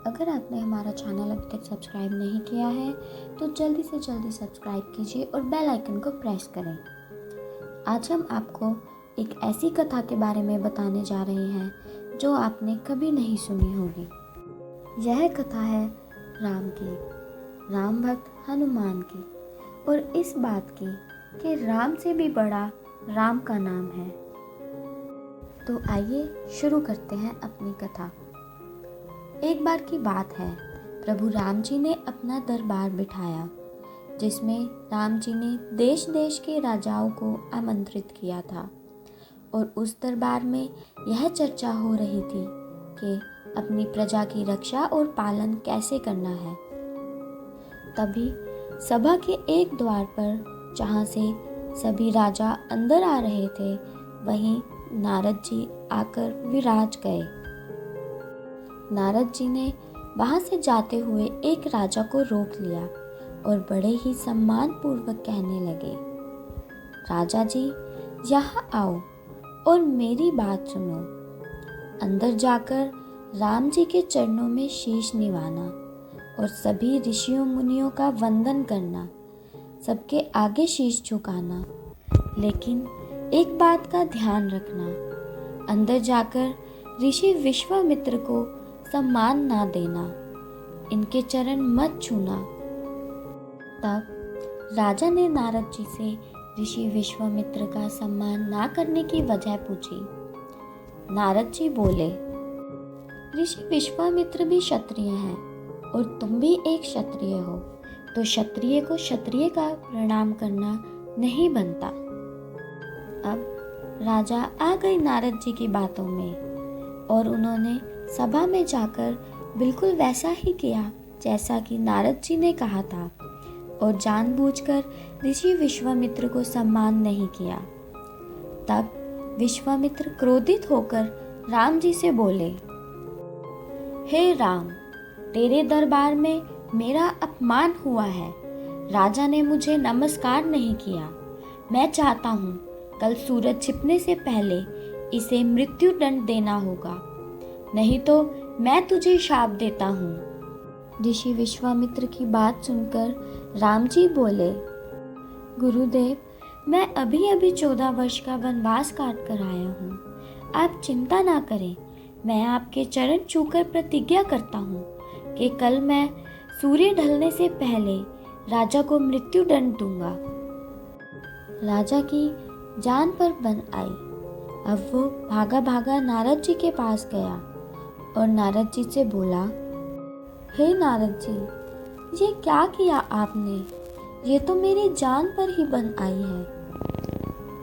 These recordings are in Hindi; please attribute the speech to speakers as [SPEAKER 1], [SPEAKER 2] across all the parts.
[SPEAKER 1] अगर आपने हमारा चैनल अभी तक सब्सक्राइब नहीं किया है तो जल्दी से जल्दी सब्सक्राइब कीजिए और बेल आइकन को प्रेस करें। आज हम आपको एक ऐसी कथा के बारे में बताने जा रहे हैं जो आपने कभी नहीं सुनी होगी। यह कथा है राम की, राम भक्त हनुमान की और इस बात की कि राम से भी बड़ा राम का नाम है। तो आइए शुरू करते हैं अपनी कथा। एक बार की बात है, प्रभु राम जी ने अपना दरबार बिठाया जिसमें राम जी ने देश देश के राजाओं को आमंत्रित किया था और उस दरबार में यह चर्चा हो रही थी कि अपनी प्रजा की रक्षा और पालन कैसे करना है। तभी सभा के एक द्वार पर जहाँ से सभी राजा अंदर आ रहे थे, वहीं नारद जी आकर विराज गए। नारद जी ने वहां से जाते हुए एक राजा को रोक लिया और बड़े ही सम्मान पूर्वक कहने लगे, राजा जी यहाँ आओ और मेरी बात सुनो। अंदर जाकर राम जी के चरणों में शीश निवाना और सभी ऋषियों मुनियों का वंदन करना, सबके आगे शीश झुकाना। लेकिन एक बात का ध्यान रखना, अंदर जाकर ऋषि विश्वामित्र को सम्मान ना देना, इनके चरण मत छूना। तब राजा ने नारद जी से ऋषि विश्वामित्र का सम्मान ना करने की वजह पूछी। नारद जी बोले, ऋषि विश्वामित्र भी क्षत्रिय हैं और तुम भी एक क्षत्रिय हो, तो क्षत्रिय को क्षत्रिय का प्रणाम करना नहीं बनता। अब राजा आ गए नारद जी की बातों में और उन्होंने सभा में जाकर बिल्कुल वैसा ही किया जैसा कि नारद जी ने कहा था और जानबूझकर ऋषि विश्वामित्र को सम्मान नहीं किया। तब विश्वामित्र क्रोधित होकर राम जी से बोले, हे राम, तेरे दरबार में मेरा अपमान हुआ है। राजा ने मुझे नमस्कार नहीं किया। मैं चाहता हूँ कल सूरज छिपने से पहले इसे मृत्यु दंड देना होगा, नहीं तो मैं तुझे शाप देता हूँ। ऋषि विश्वामित्र की बात सुनकर राम जी बोले, गुरुदेव, मैं अभी अभी 14 वर्ष का वनवास काट कर आया हूँ। आप चिंता ना करें। मैं आपके चरण छूकर प्रतिज्ञा करता हूँ कि कल मैं सूर्य ढलने से पहले राजा को मृत्यु दंड दूंगा। राजा की जान पर बन आई। अब वो भागा भागा नारद जी के पास गया और नारद जी से बोला, हे नारद जी, ये क्या किया आपने? ये तो मेरी जान पर ही बन आई है।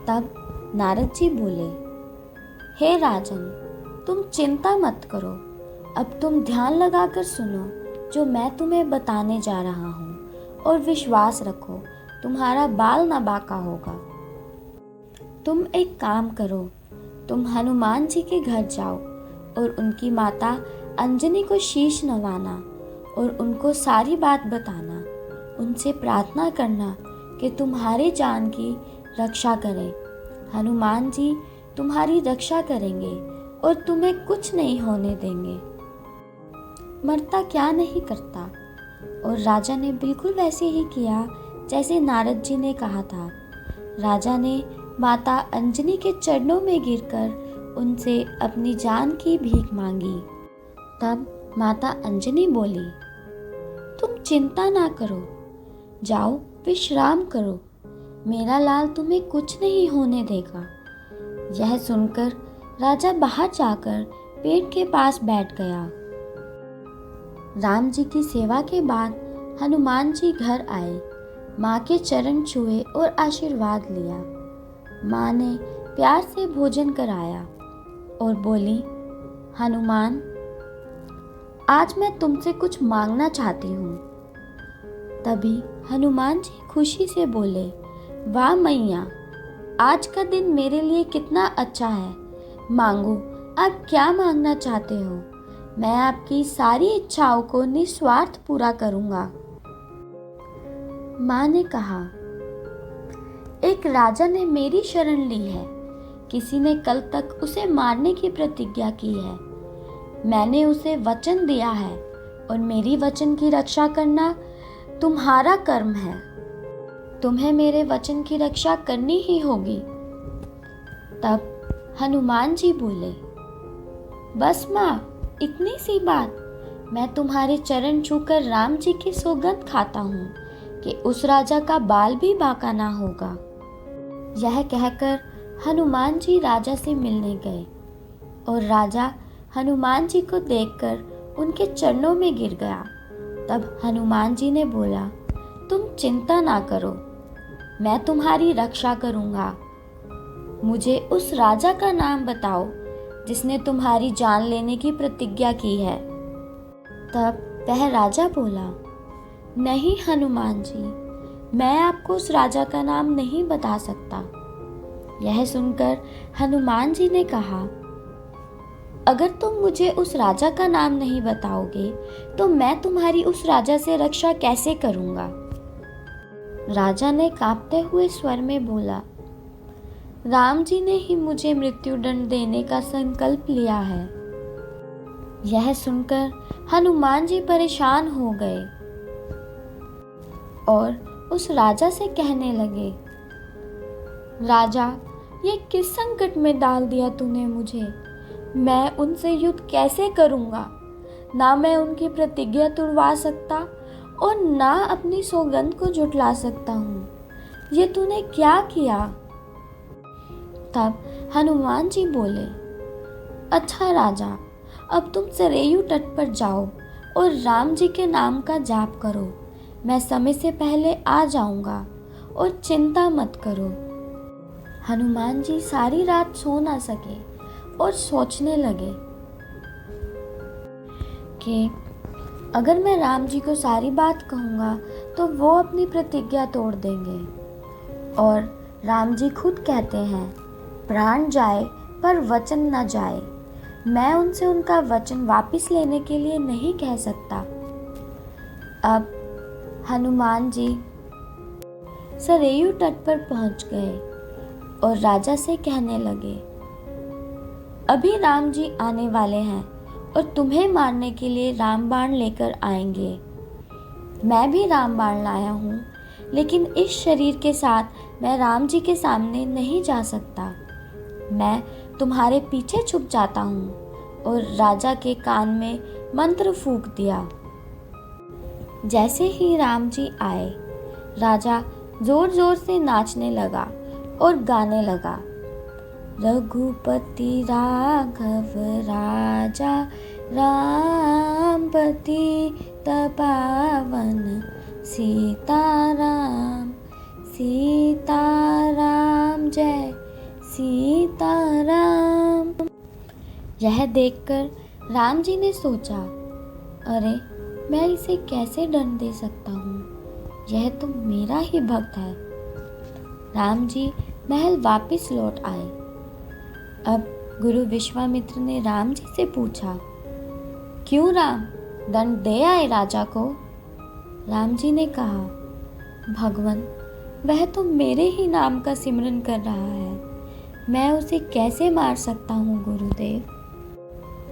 [SPEAKER 1] तब नारद जी बोले, हे राजन, तुम चिंता मत करो। अब तुम ध्यान लगाकर सुनो जो मैं तुम्हें बताने जा रहा हूँ और विश्वास रखो, तुम्हारा बाल ना बांका होगा। तुम एक काम करो, तुम हनुमान जी के घर जाओ और उनकी माता अंजनी को शीश नवाना और उनको सारी बात बताना। उनसे प्रार्थना करना कि तुम्हारे जान की रक्षा करें। हनुमान जी तुम्हारी रक्षा करेंगे और तुम्हें कुछ नहीं होने देंगे। मरता क्या नहीं करता। और राजा ने बिल्कुल वैसे ही किया जैसे नारद जी ने कहा था। राजा ने माता अंजनी के चरणों में गिरकर उनसे अपनी जान की भीख मांगी। तब माता अंजनी बोली, तुम चिंता ना करो, जाओ विश्राम करो, मेरा लाल तुम्हें कुछ नहीं होने देगा। यह सुनकर राजा बाहर जाकर पेड़ के पास बैठ गया। राम जी की सेवा के बाद हनुमान जी घर आए, माँ के चरण छुए और आशीर्वाद लिया। माँ ने प्यार से भोजन कराया और बोली, हनुमान, आज मैं तुमसे कुछ मांगना चाहती हूँ। तभी हनुमान जी खुशी से बोले, वाह मैया, आज का दिन मेरे लिए कितना अच्छा है। मांगो, आप क्या मांगना चाहते हो? मैं आपकी सारी इच्छाओं को निस्वार्थ पूरा करूँगा। माँ ने कहा, एक राजा ने मेरी शरण ली है। किसी ने कल तक उसे मारने की प्रतिज्ञा की है। मैंने उसे वचन दिया है, और मेरी वचन की रक्षा करना तुम्हारा कर्म है। तुम्हें मेरे वचन की रक्षा करनी ही होगी। तब हनुमान जी बोले, बस माँ, इतनी सी बात। मैं तुम्हारे चरण छूकर राम जी की सौगंध खाता हूँ कि उस राजा का बाल भी बांका ना होगा। यह कहकर हनुमान जी राजा से मिलने गए और राजा हनुमान जी को देखकर उनके चरणों में गिर गया। तब हनुमान जी ने बोला, तुम चिंता ना करो, मैं तुम्हारी रक्षा करूँगा। मुझे उस राजा का नाम बताओ जिसने तुम्हारी जान लेने की प्रतिज्ञा की है। तब वह राजा बोला, नहीं हनुमान जी, मैं आपको उस राजा का नाम नहीं बता सकता। यह सुनकर हनुमान जी ने कहा, अगर तुम मुझे उस राजा का नाम नहीं बताओगे तो मैं तुम्हारी उस राजा से रक्षा कैसे करूँगा। राजा ने कांपते हुए स्वर में बोला, राम जी ने ही मुझे मृत्युदंड देने का संकल्प लिया है। यह सुनकर हनुमान जी परेशान हो गए और उस राजा से कहने लगे, राजा, ये किस संकट में डाल दिया तूने मुझे। मैं उनसे युद्ध कैसे करूँगा। ना मैं उनकी प्रतिज्ञा तुड़वा सकता और ना अपनी सौगंध को झुठला सकता हूँ। ये तूने क्या किया। तब हनुमान जी बोले, अच्छा राजा, अब तुम सरयू तट पर जाओ और राम जी के नाम का जाप करो। मैं समय से पहले आ जाऊंगा और चिंता मत करो। हनुमान जी सारी रात सो ना सके और सोचने लगे कि अगर मैं राम जी को सारी बात कहूँगा तो वो अपनी प्रतिज्ञा तोड़ देंगे। और राम जी खुद कहते हैं, प्राण जाए पर वचन न जाए। मैं उनसे उनका वचन वापस लेने के लिए नहीं कह सकता। अब हनुमान जी सरयू तट पर पहुंच गए और राजा से कहने लगे, अभी राम जी आने वाले हैं और तुम्हें मारने के लिए रामबाण लेकर आएंगे। मैं भी रामबाण लाया हूँ, लेकिन इस शरीर के साथ मैं राम जी के सामने नहीं जा सकता। मैं तुम्हारे पीछे छुप जाता हूँ। और राजा के कान में मंत्र फूंक दिया। जैसे ही राम जी आए, राजा जोर जोर से नाचने लगा और गाने लगा, रघुपति राघव राजा रामपति तपावन सीताराम सीताराम जय सीताराम। यह देखकर राम जी ने सोचा, अरे मैं इसे कैसे दंड दे सकता हूँ, यह तो मेरा ही भक्त है। राम जी महल वापस लौट आए। अब गुरु विश्वामित्र ने राम जी से पूछा, क्यों राम, दंड दे आए राजा को। राम जी ने कहा, भगवान, वह तो मेरे ही नाम का सिमरन कर रहा है, मैं उसे कैसे मार सकता हूँ गुरुदेव।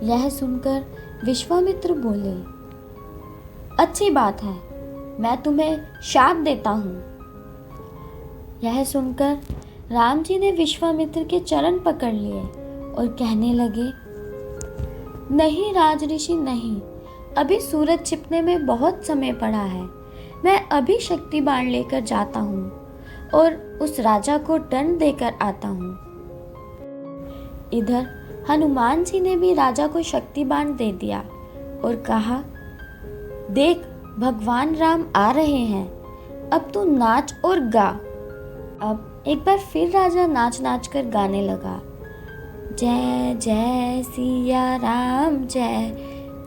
[SPEAKER 1] यह सुनकर विश्वामित्र बोले, अच्छी बात है, मैं तुम्हें शाप देता हूँ। यह सुनकर राम जी ने विश्वामित्र के चरण पकड़ लिए और कहने लगे, नहीं राज ऋषि नहीं, अभी सूरज छिपने में बहुत समय पड़ा है। मैं अभी शक्ति बाण लेकर जाता हूँ और उस राजा को दंड देकर आता हूँ। इधर हनुमान जी ने भी राजा को शक्ति बाण दे दिया और कहा, देख भगवान राम आ रहे हैं, अब तू नाच और गा। अब एक बार फिर राजा नाच नाच कर गाने लगा, जय जय सिया राम जय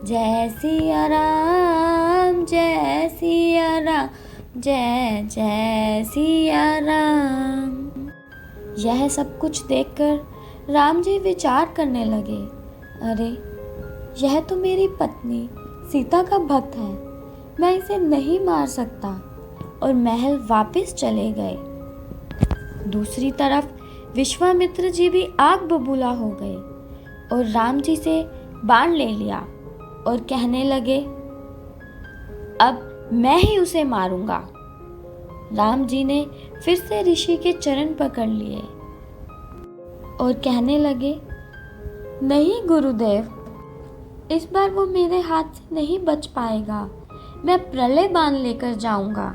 [SPEAKER 1] जय सिया राम जय सिया राम जय जय सिया राम। यह सब कुछ देखकर राम जी विचार करने लगे, अरे यह तो मेरी पत्नी सीता का भक्त है, मैं इसे नहीं मार सकता, और महल वापस चले गए। दूसरी तरफ विश्वामित्र जी भी आग बबूला हो गए और राम जी से बाण ले लिया और कहने लगे, अब मैं ही उसे मारूंगा। राम जी ने फिर से ऋषि के चरण पकड़ लिए और कहने लगे, नहीं गुरुदेव, इस बार वो मेरे हाथ से नहीं बच पाएगा। मैं प्रलय बाण लेकर जाऊंगा।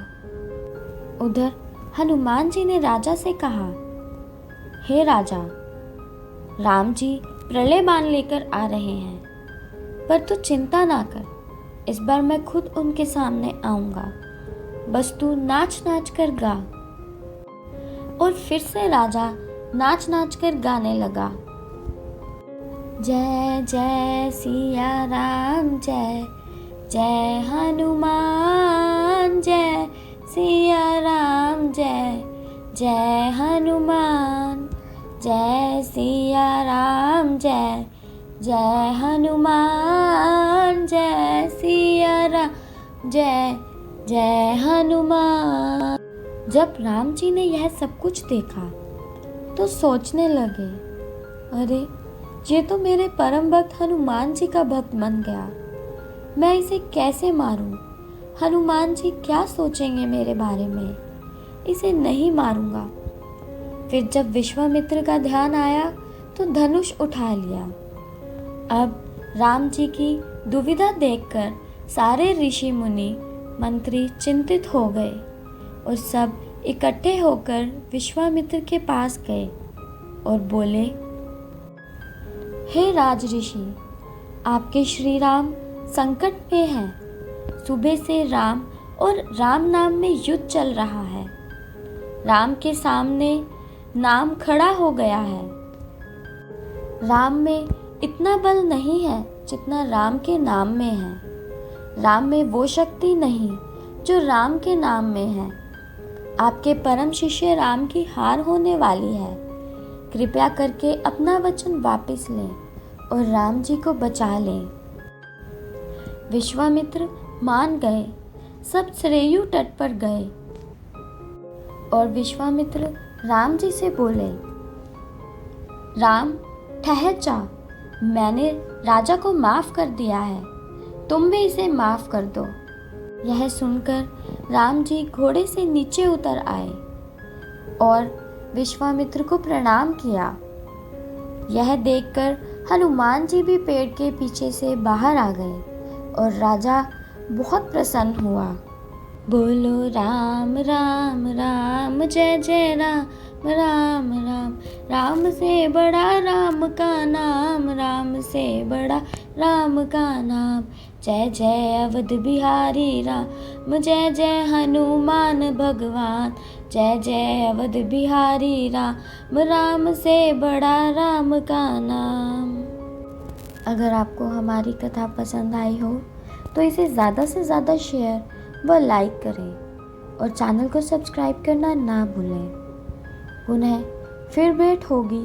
[SPEAKER 1] उधर हनुमान जी ने राजा से कहा, हे राजा, राम जी प्रलय बाण लेकर आ रहे हैं, पर तू चिंता ना कर, इस बार मैं खुद उनके सामने आऊंगा। बस तू नाच नाच कर गा। और फिर से राजा नाच नाच कर गाने लगा, जय जय सिया राम, जय जय हनुमान, जय सिया राम, जय जय हनुमान, जय सिया राम, जय जय हनुमान, जय सिया राम, जय जय हनुमान। जब राम जी ने यह सब कुछ देखा तो सोचने लगे, अरे ये तो मेरे परम भक्त हनुमान जी का भक्त बन गया। मैं इसे कैसे मारूं? हनुमान जी क्या सोचेंगे मेरे बारे में? इसे नहीं मारूंगा। फिर जब विश्वामित्र का ध्यान आया तो धनुष उठा लिया। अब राम जी की दुविधा देखकर सारे ऋषि मुनि मंत्री चिंतित हो गए और सब इकट्ठे होकर विश्वामित्र के पास गए और बोले, हे राज ऋषि, आपके श्री राम संकट में हैं। सुबह से राम और राम नाम में युद्ध चल रहा है। राम के सामने नाम खड़ा हो गया है। राम में इतना बल नहीं है जितना राम के नाम में है। राम में वो शक्ति नहीं जो राम के नाम में है। आपके परम शिष्य राम की हार होने वाली है। कृपया करके अपना वचन वापस लें और राम जी को बचा लें। विश्वामित्र मान गए। सब सरयू तट पर गए और विश्वामित्र राम जी से बोले, राम ठहर जा, मैंने राजा को माफ कर दिया है, तुम भी इसे माफ कर दो। यह सुनकर राम जी घोड़े से नीचे उतर आए और विश्वामित्र को प्रणाम किया। यह देखकर हनुमान जी भी पेड़ के पीछे से बाहर आ गए और राजा बहुत प्रसन्न हुआ। बोलो राम राम राम, जय जय राम राम राम, राम से बड़ा राम का नाम, राम से बड़ा राम का नाम। जय जय अवध बिहारी राम, जय जय हनुमान भगवान, जय जय अवध बिहारी राम, राम से बड़ा राम का नाम। अगर आपको हमारी कथा पसंद आई हो तो इसे ज़्यादा से ज़्यादा शेयर व लाइक करें और चैनल को सब्सक्राइब करना ना भूलें। पुनः फिर भेंट होगी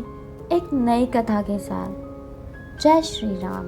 [SPEAKER 1] एक नई कथा के साथ। जय श्री राम।